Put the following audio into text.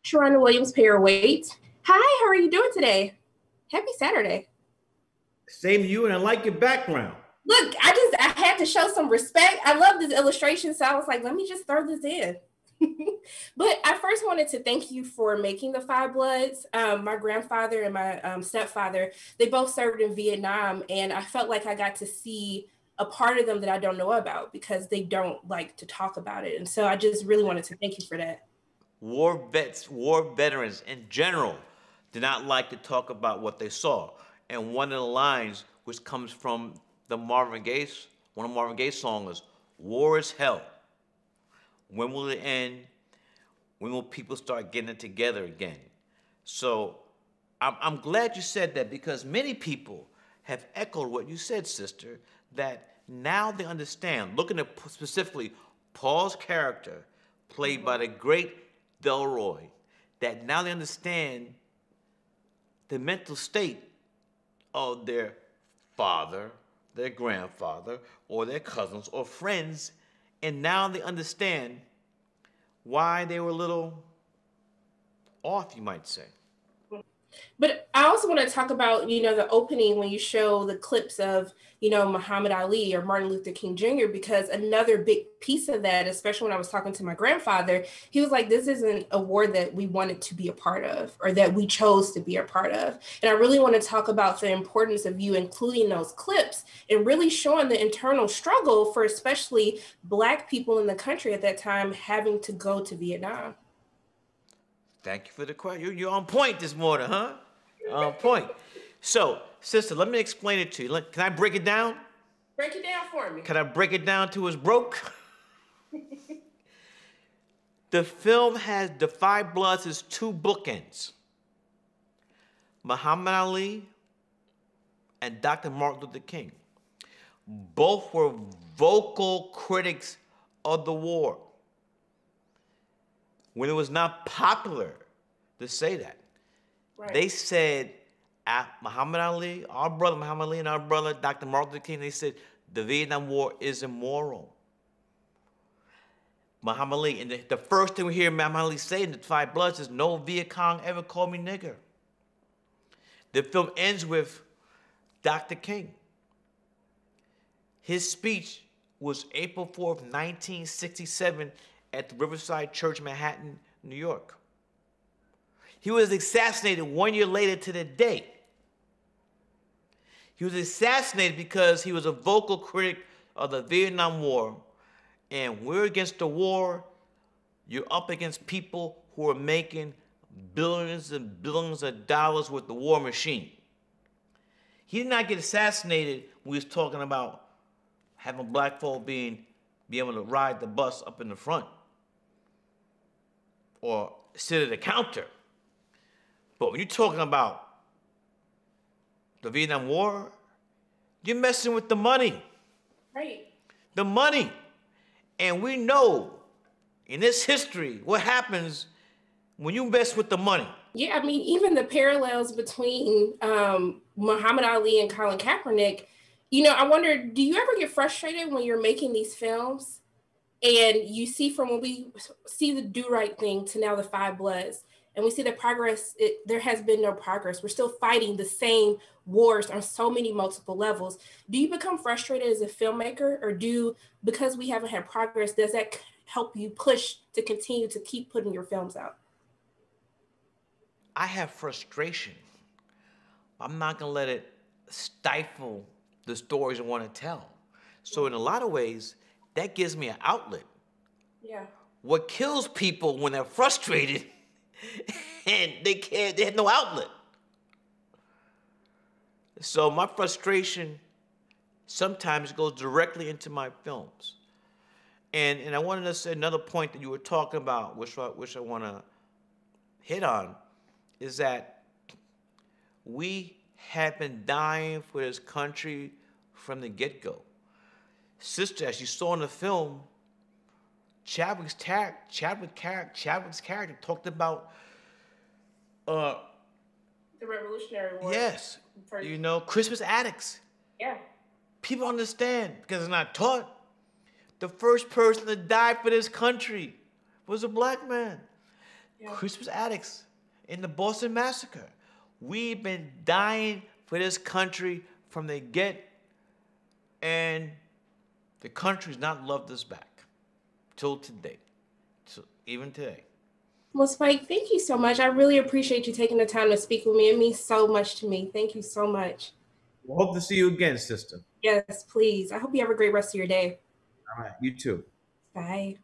Sharonda Williams, pay your weight. Hi, how are you doing today? Happy Saturday. Same to you, and I like your background. Look, I had to show some respect. I love this illustration, so I was like, let me just throw this in. But I first wanted to thank you for making the Five Bloods. My grandfather and my stepfather, they both served in Vietnam, and I felt like I got to see a part of them that I don't know about because they don't like to talk about it. And so I just really wanted to thank you for that. War vets, war veterans in general, do not like to talk about what they saw. And one of the lines, which comes from the Marvin Gaye, one of Marvin Gaye's songs, is "War is hell. When will it end? When will people start getting it together again?" So I'm glad you said that because many people have echoed what you said, sister, that now they understand, looking at specifically Paul's character, played by the great Delroy, that now they understand the mental state of their father, their grandfather, or their cousins or friends, and now they understand why they were a little off, you might say. But I also want to talk about, the opening when you show the clips of, Muhammad Ali or Martin Luther King Jr., because another big piece of that, especially when I was talking to my grandfather, he was like, this isn't a war that we wanted to be a part of or that we chose to be a part of. And I really want to talk about the importance of you including those clips and really showing the internal struggle for especially Black people in the country at that time having to go to Vietnam. Thank you for the question. You're on point this morning, huh? On point. So, sister, let me explain it to you. Can I break it down? Break it down for me. Can I break it down to its broke? The film has the Five Bloods as two bookends. Muhammad Ali and Dr. Martin Luther King. Both were vocal critics of the war when it was not popular to say that. Right. They said, Muhammad Ali, our brother Muhammad Ali and our brother Dr. Martin Luther King, they said the Vietnam War is immoral. Muhammad Ali, and the first thing we hear Muhammad Ali say in the Five Bloods is, no Viet Cong ever called me nigger. The film ends with Dr. King. His speech was April 4th, 1967 at the Riverside Church, Manhattan, New York. He was assassinated 1 year later to the day. He was assassinated because he was a vocal critic of the Vietnam War. And we're against the war. You're up against people who are making billions and billions of dollars with the war machine. He did not get assassinated when he was talking about having Black folk be able to ride the bus up in the front or sit at the counter. But when you're talking about the Vietnam War, you're messing with the money. Right. The money. And we know in this history what happens when you mess with the money. Yeah, I mean, even the parallels between Muhammad Ali and Colin Kaepernick, I wonder, do you ever get frustrated when you're making these films and you see from when we see the Do Right Thing to now the Five Bloods, and we see the progress, there has been no progress. We're still fighting the same wars on so many multiple levels. Do you become frustrated as a filmmaker, or because we haven't had progress, does that help you push to continue to keep putting your films out? I have frustration. I'm not gonna let it stifle the stories I want to tell. So in a lot of ways, that gives me an outlet. Yeah. What kills people when they're frustrated and they have no outlet. So my frustration sometimes goes directly into my films. And I wanted to say another point that you were talking about, which I want to hit on, is that we have been dying for this country from the get-go. Sister, as you saw in the film, Chadwick's character talked about the Revolutionary War. Yes, Christmas addicts. Yeah. People understand because it's not taught. The first person to die for this country was a Black man. Christmas addicts in the Boston Massacre. We've been dying for this country from the get, and the country's not loved us back till today, even today. Well, Spike, thank you so much. I really appreciate you taking the time to speak with me. It means so much to me. Thank you so much. We'll hope to see you again, sister. Yes, please. I hope you have a great rest of your day. All right, you too. Bye.